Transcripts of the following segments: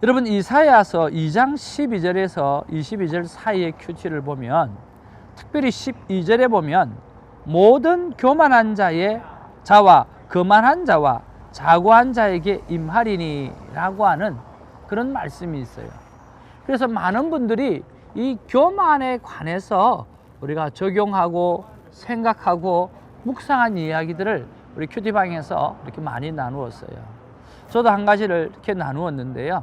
여러분 이사야서 2장 12절에서 22절 사이의 큐티를 보면 특별히 12절에 보면 모든 교만한 자의 자와 거만한 자와 자고한 자에게 임하리니 라고 하는 그런 말씀이 있어요. 그래서 많은 분들이 이 교만에 관해서 우리가 적용하고 생각하고 묵상한 이야기들을 우리 큐티방에서 이렇게 많이 나누었어요. 저도 한 가지를 이렇게 나누었는데요.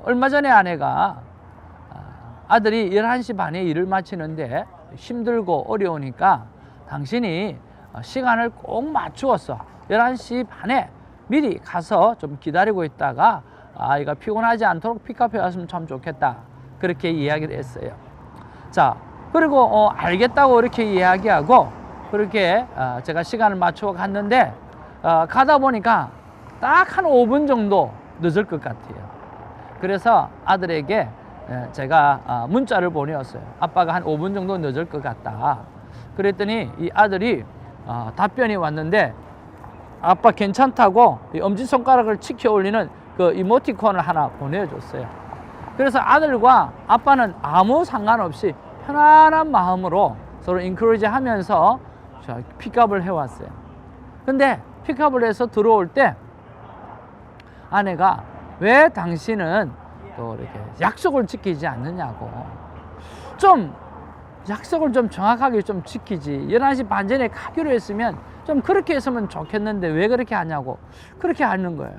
얼마 전에 아내가 아들이 11시 반에 일을 마치는데 힘들고 어려우니까 당신이 시간을 꼭 맞추었어. 11시 반에 미리 가서 좀 기다리고 있다가 아이가 피곤하지 않도록 픽업해 왔으면 참 좋겠다. 그렇게 이야기를 했어요. 자, 그리고 알겠다고 이렇게 이야기하고 그렇게 제가 시간을 맞추어 갔는데 가다 보니까 딱 한 5분 정도 늦을 것 같아요. 그래서 아들에게 제가 문자를 보내었어요. 아빠가 한 5분 정도 늦을 것 같다. 그랬더니 이 아들이 답변이 왔는데 아빠 괜찮다고 이 엄지손가락을 치켜 올리는 그 이모티콘을 하나 보내줬어요. 그래서 아들과 아빠는 아무 상관없이 편안한 마음으로 서로 인커리지 하면서 픽업을 해왔어요. 근데 픽업을 해서 들어올 때 아내가 왜 당신은 또 이렇게 약속을 지키지 않느냐고, 좀 약속을 좀 정확하게 좀 지키지, 11시 반 전에 가기로 했으면 좀 그렇게 했으면 좋겠는데 왜 그렇게 하냐고 그렇게 하는 거예요.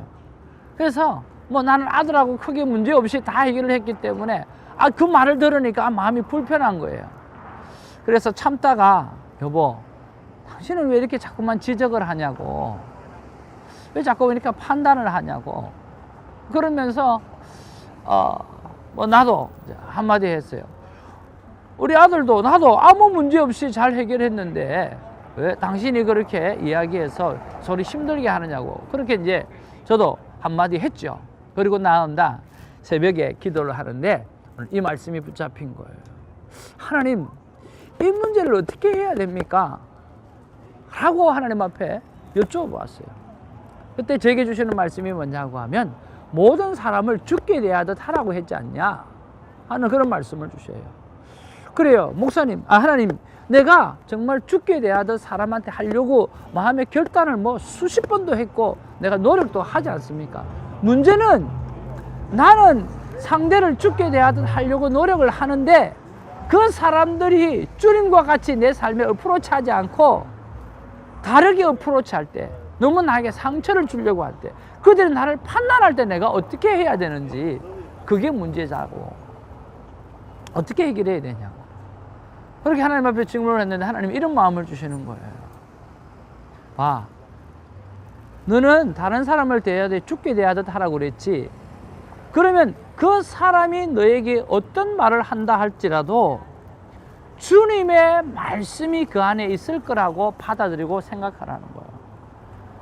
그래서 뭐 나는 아들하고 크게 문제없이 다 해결을 했기 때문에 그 말을 들으니까 마음이 불편한 거예요. 그래서 참다가 여보, 당신은 왜 이렇게 자꾸만 지적을 하냐고, 왜 자꾸 이렇게 판단을 하냐고 그러면서 뭐 나도 한마디 했어요. 우리 아들도 나도 아무 문제 없이 잘 해결했는데 왜 당신이 그렇게 이야기해서 서로 힘들게 하느냐고, 그렇게 이제 저도 한마디 했죠. 그리고 나온다 새벽에 기도를 하는데 오늘 이 말씀이 붙잡힌 거예요. 하나님, 이 문제를 어떻게 해야 됩니까? 라고 하나님 앞에 여쭤보았어요. 그때 제게 주시는 말씀이 뭐냐고 하면 모든 사람을 죽게 대하듯 하라고 했지 않냐 하는 그런 말씀을 주셔요. 그래요, 목사님, 하나님, 내가 정말 죽게 대하듯 사람한테 하려고 마음의 결단을 뭐 수십 번도 했고 내가 노력도 하지 않습니까? 문제는 나는 상대를 죽게 대하듯 하려고 노력을 하는데 그 사람들이 주님과 같이 내 삶에 어프로치하지 않고 다르게 어프로치할 때, 너무 나에게 상처를 주려고 할 때, 그들이 나를 판단할 때 내가 어떻게 해야 되는지, 그게 문제자고 어떻게 해결해야 되냐고 그렇게 하나님 앞에 질문을 했는데 하나님 이런 마음을 주시는 거예요. 봐, 너는 다른 사람을 대해야 돼 죽게 대하듯 하라고 그랬지. 그러면 그 사람이 너에게 어떤 말을 한다 할지라도 주님의 말씀이 그 안에 있을 거라고 받아들이고 생각하라는 거예요.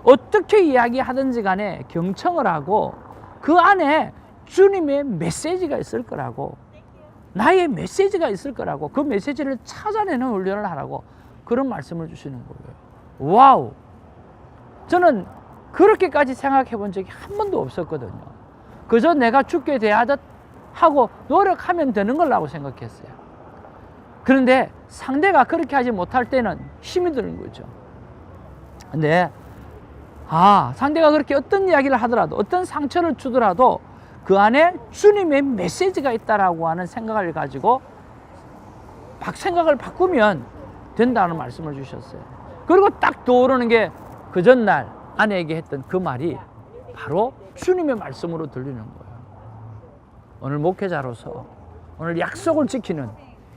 어떻게 이야기하든지 간에 경청을 하고 그 안에 주님의 메시지가 있을 거라고, 나의 메시지가 있을 거라고, 그 메시지를 찾아내는 훈련을 하라고 그런 말씀을 주시는 거예요. 와우! 저는 그렇게까지 생각해 본 적이 한 번도 없었거든요. 그저 내가 죽게 대하듯 하고 노력하면 되는 거라고 생각했어요. 그런데 상대가 그렇게 하지 못할 때는 힘이 드는 거죠. 근데 상대가 그렇게 어떤 이야기를 하더라도, 어떤 상처를 주더라도 그 안에 주님의 메시지가 있다라고 하는 생각을 가지고 생각을 바꾸면 된다는 말씀을 주셨어요. 그리고 딱 떠오르는 게 그 전날 아내에게 했던 그 말이 바로 주님의 말씀으로 들리는 거예요. 오늘 목회자로서 오늘 약속을 지키는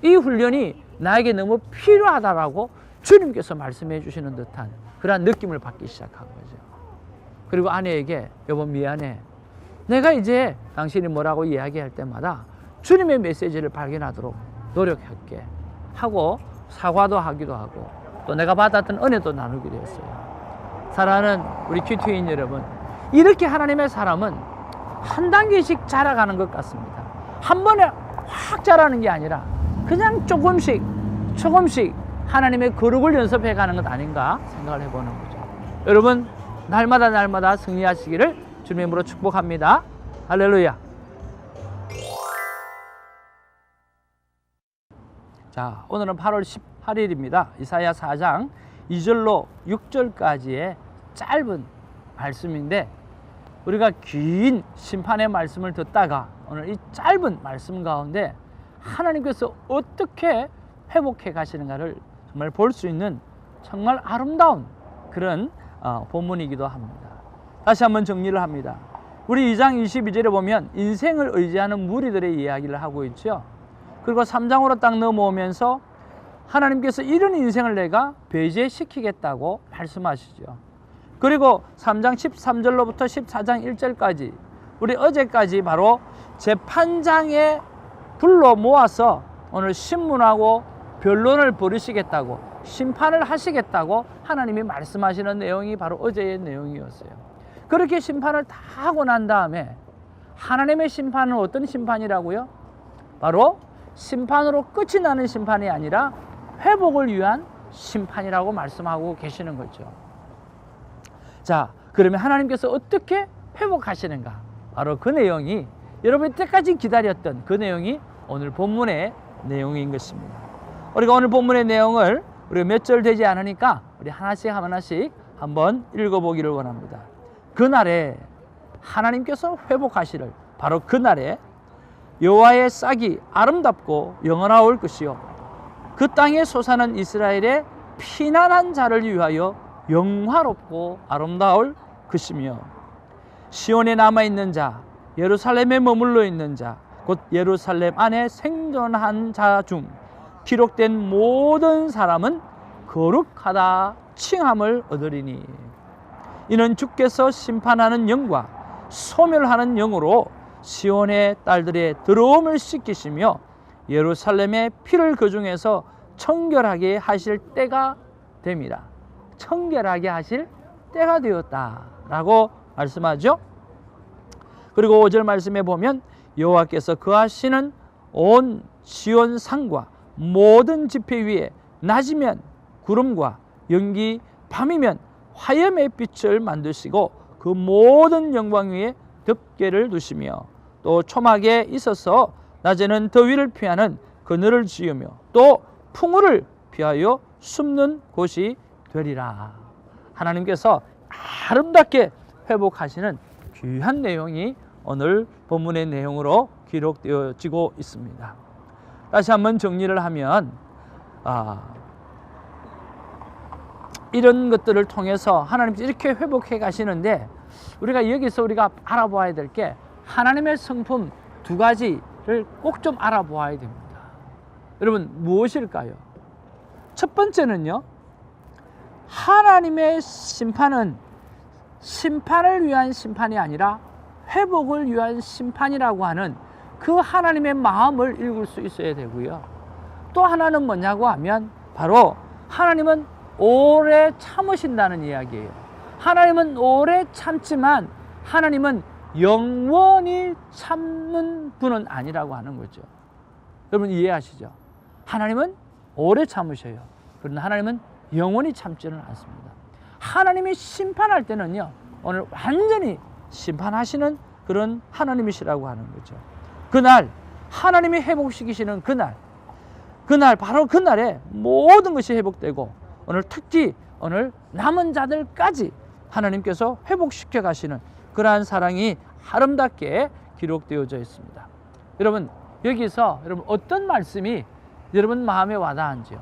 이 훈련이 나에게 너무 필요하다라고 주님께서 말씀해 주시는 듯한 그러한 느낌을 받기 시작한 거죠. 그리고 아내에게 여보 미안해, 내가 이제 당신이 뭐라고 이야기할 때마다 주님의 메시지를 발견하도록 노력할게 하고 사과도 하기도 하고 또 내가 받았던 은혜도 나누기도 했어요. 사랑하는 우리 큐티인 여러분, 이렇게 하나님의 사람은 한 단계씩 자라가는 것 같습니다. 한 번에 확 자라는 게 아니라 그냥 조금씩 하나님의 거룩을 연습해 가는 것 아닌가 생각을 해보는 거죠. 여러분, 날마다 승리하시기를 주님의 이름으로 축복합니다. 할렐루야. 자, 오늘은 8월 18일입니다. 이사야 4장 2절로 6절까지의 짧은 말씀인데, 우리가 긴 심판의 말씀을 듣다가 오늘 이 짧은 말씀 가운데 하나님께서 어떻게 회복해 가시는가를 정말 볼 수 있는 정말 아름다운 그런 본문이기도 합니다. 다시 한번 정리를 합니다. 우리 2장 22절에 보면 인생을 의지하는 무리들의 이야기를 하고 있죠. 그리고 3장으로 딱 넘어오면서 하나님께서 이런 인생을 내가 배제시키겠다고 말씀하시죠. 그리고 3장 13절로부터 14장 1절까지 우리 어제까지 바로 재판장에 불러 모아서 오늘 신문하고 변론을 벌이시겠다고, 심판을 하시겠다고 하나님이 말씀하시는 내용이 바로 어제의 내용이었어요. 그렇게 심판을 다 하고 난 다음에 하나님의 심판은 어떤 심판이라고요? 바로 심판으로 끝이 나는 심판이 아니라 회복을 위한 심판이라고 말씀하고 계시는 거죠. 자, 그러면 하나님께서 어떻게 회복하시는가? 바로 그 내용이, 여러분이 때까지 기다렸던 그 내용이 오늘 본문의 내용인 것입니다. 우리가 오늘 본문의 내용을 우리가 몇 절 되지 않으니까 우리 하나씩 한번 읽어보기를 원합니다. 그날에 하나님께서 회복하시를, 바로 그날에 여호와의 싹이 아름답고 영원하올 것이요 그 땅에 솟아난 이스라엘의 피난한 자를 위하여 영화롭고 아름다울 것이며, 시온에 남아있는 자, 예루살렘에 머물러 있는 자, 곧 예루살렘 안에 생존한 자 중 기록된 모든 사람은 거룩하다 칭함을 얻으리니, 이는 주께서 심판하는 영과 소멸하는 영으로 시온의 딸들의 더러움을 씻기시며 예루살렘의 피를 그 중에서 청결하게 하실 때가 됩니다. 청결하게 하실 때가 되었다라고 말씀하죠. 그리고 5절 말씀에 보면 여호와께서 거하시는 온 시온 산과 모든 지폐 위에 낮이면 구름과 연기, 밤이면 화염의 빛을 만드시고 그 모든 영광 위에 덮개를 두시며, 또 초막에 있어서 낮에는 더위를 피하는 그늘을 지으며 또 풍우를 피하여 숨는 곳이 되리라. 하나님께서 아름답게 회복하시는 귀한 내용이 오늘 본문의 내용으로 기록되어지고 있습니다. 다시 한번 정리를 하면 이런 것들을 통해서 하나님께서 이렇게 회복해 가시는데, 우리가 여기서 우리가 알아보아야 될 게 하나님의 성품 두 가지를 꼭 좀 알아보아야 됩니다. 여러분, 무엇일까요? 첫 번째는요, 하나님의 심판은 심판을 위한 심판이 아니라 회복을 위한 심판이라고 하는 그 하나님의 마음을 읽을 수 있어야 되고요. 또 하나는 뭐냐고 하면 바로 하나님은 오래 참으신다는 이야기예요. 하나님은 오래 참지만 하나님은 영원히 참는 분은 아니라고 하는 거죠. 여러분 이해하시죠? 하나님은 오래 참으셔요. 그러나 하나님은 영원히 참지는 않습니다. 하나님이 심판할 때는요, 오늘 완전히 심판하시는 그런 하나님이시라고 하는 거죠. 그날 하나님이 회복시키시는 그날 바로 그날에 모든 것이 회복되고, 오늘 특히 오늘 남은 자들까지 하나님께서 회복시켜 가시는 그러한 사랑이 아름답게 기록되어져 있습니다. 여러분, 여기서 여러분 어떤 말씀이 여러분 마음에 와닿은지요?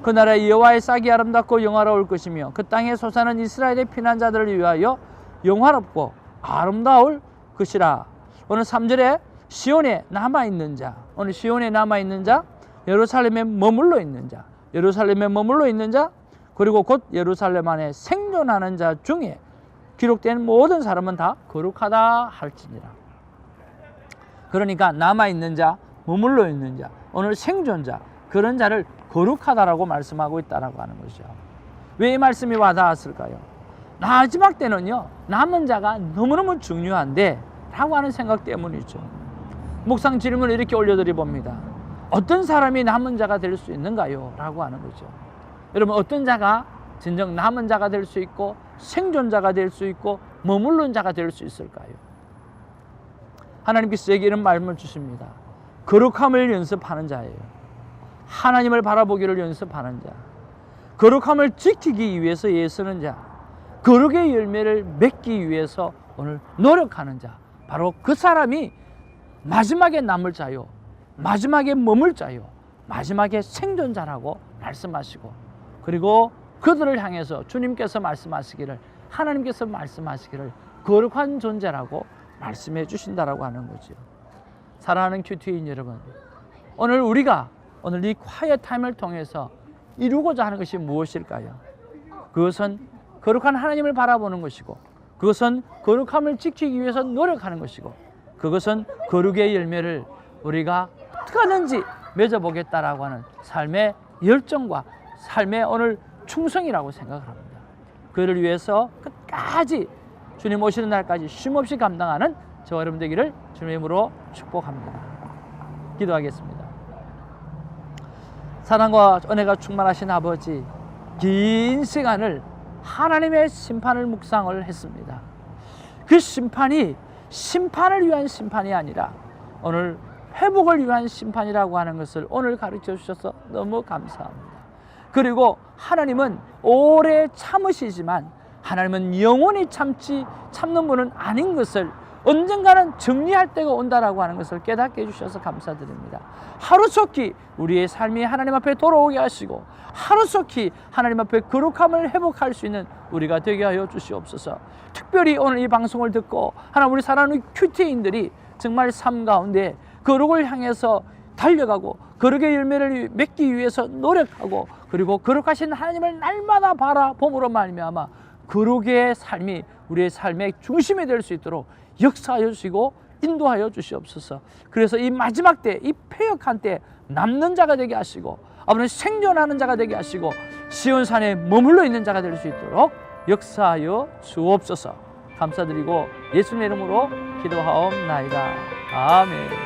그날에 여호와의 싹이 아름답고 영화로울 것이며 그 땅에 솟아난 이스라엘의 피난자들을 위하여 영화롭고 아름다울 것이라. 오늘 3절에 시온에 남아있는 자, 오늘 시온에 남아있는 자, 예루살렘에 머물러 있는 자, 예루살렘에 머물러 있는 자, 그리고 곧 예루살렘 안에 생존하는 자 중에 기록된 모든 사람은 다 거룩하다 할지니라. 그러니까 남아있는 자, 머물러 있는 자, 오늘 생존자, 그런 자를 거룩하다라고 말씀하고 있다라고 하는 것이죠. 왜 이 말씀이 와닿았을까요? 마지막 때는요, 남은 자가 너무너무 중요한데 라고 하는 생각 때문이죠. 묵상 질문을 이렇게 올려드려 봅니다. 어떤 사람이 남은 자가 될 수 있는가요? 라고 하는 거죠. 여러분, 어떤 자가 진정 남은 자가 될 수 있고 생존자가 될 수 있고 머무른 자가 될 수 있을까요? 하나님께서 제게 이런 말씀을 주십니다. 거룩함을 연습하는 자예요. 하나님을 바라보기를 연습하는 자, 거룩함을 지키기 위해서 애쓰는 자, 거룩의 열매를 맺기 위해서 오늘 노력하는 자, 바로 그 사람이 마지막에 남을 자요, 마지막에 머물 자요, 마지막에 생존자라고 말씀하시고, 그리고 그들을 향해서 주님께서 말씀하시기를, 하나님께서 말씀하시기를 거룩한 존재라고 말씀해 주신다라고 하는 거죠. 사랑하는 큐티인 여러분, 오늘 우리가 오늘 이 콰이어 타임을 통해서 이루고자 하는 것이 무엇일까요? 그것은 거룩한 하나님을 바라보는 것이고, 그것은 거룩함을 지키기 위해서 노력하는 것이고, 그것은 거룩의 열매를 우리가 어떻게 하든지 맺어보겠다라고 하는 삶의 열정과 삶의 오늘 충성이라고 생각을 합니다. 그를 위해서 끝까지 주님 오시는 날까지 쉼없이 감당하는 저와 여러분 되기를 주님의 이름으로 축복합니다. 기도하겠습니다. 사랑과 은혜가 충만하신 아버지, 긴 시간을 하나님의 심판을 묵상을 했습니다. 그 심판이 심판을 위한 심판이 아니라 오늘 회복을 위한 심판이라고 하는 것을 오늘 가르쳐 주셔서 너무 감사합니다. 그리고 하나님은 오래 참으시지만 하나님은 영원히 참는 분은 아닌 것을 언젠가는 정리할 때가 온다라고 하는 것을 깨닫게 해주셔서 감사드립니다. 하루속히 우리의 삶이 하나님 앞에 돌아오게 하시고, 하루속히 하나님 앞에 거룩함을 회복할 수 있는 우리가 되게 하여 주시옵소서. 특별히 오늘 이 방송을 듣고 하나님, 우리 사랑하는 큐티인들이 정말 삶 가운데 거룩을 향해서 달려가고 거룩의 열매를 맺기 위해서 노력하고, 그리고 거룩하신 하나님을 날마다 바라봄으로 말미암아 거룩의 삶이 우리의 삶의 중심이 될 수 있도록 역사하여 주시고 인도하여 주시옵소서. 그래서 이 마지막 때, 이 패역한 때 남는 자가 되게 하시고, 아버지 생존하는 자가 되게 하시고, 시온산에 머물러 있는 자가 될 수 있도록 역사하여 주옵소서. 감사드리고 예수님의 이름으로 기도하옵나이다. 아멘.